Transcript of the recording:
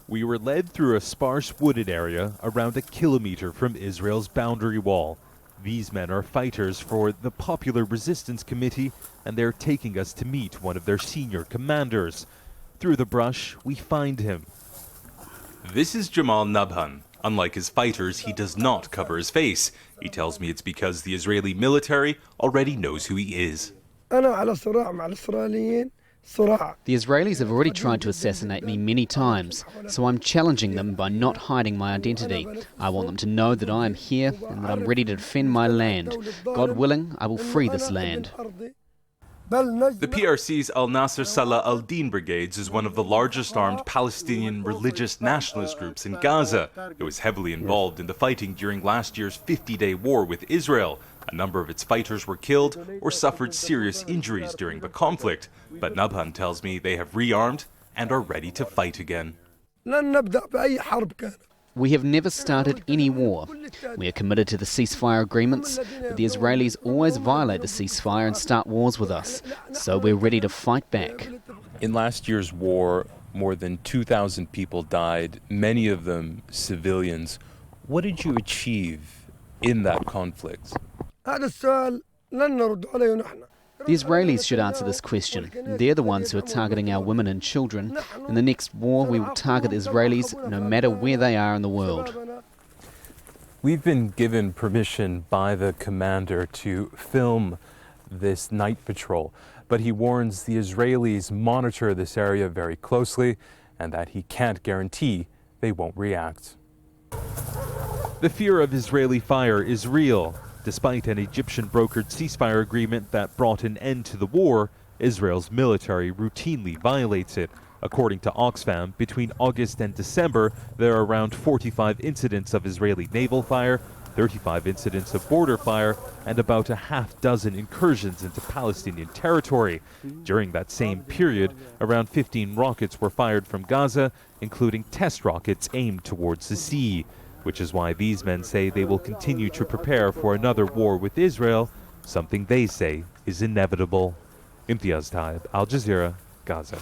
We were led through a sparse wooded area around a kilometer from Israel's boundary wall. These men are fighters for the Popular Resistance Committee, and they're taking us to meet one of their senior commanders. Through the brush, we find him. This is Jamal Nabhan. Unlike his fighters, he does not cover his face. He tells me it's because the Israeli military already knows who he is. The Israelis have already tried to assassinate me many times, so I'm challenging them by not hiding my identity. I want them to know that I am here and that I'm ready to defend my land. God willing, I will free this land. The PRC's Al-Nasser Salah al-Deen Brigades is one of the largest armed Palestinian religious nationalist groups in Gaza. It was heavily involved in the fighting during last year's 50-day war with Israel. A number of its fighters were killed or suffered serious injuries during the conflict. But Nabhan tells me they have rearmed and are ready to fight again. We have never started any war. We are committed to the ceasefire agreements, but the Israelis always violate the ceasefire and start wars with us, so we're ready to fight back. In last year's war, more than 2,000 people died, many of them civilians. What did you achieve in that conflict? The Israelis should answer this question. They're the ones who are targeting our women and children. In the next war, we will target Israelis no matter where they are in the world. We've been given permission by the commander to film this night patrol, but he warns the Israelis monitor this area very closely and that he can't guarantee they won't react. The fear of Israeli fire is real. Despite an Egyptian-brokered ceasefire agreement that brought an end to the war, Israel's military routinely violates it. According to Oxfam, between August and December, there are around 45 incidents of Israeli naval fire, 35 incidents of border fire, and about a half-dozen incursions into Palestinian territory. During that same period, around 15 rockets were fired from Gaza, including test rockets aimed towards the sea. Which is why these men say they will continue to prepare for another war with Israel, something they say is inevitable. Imtiaz, Tyab, Al Jazeera, Gaza.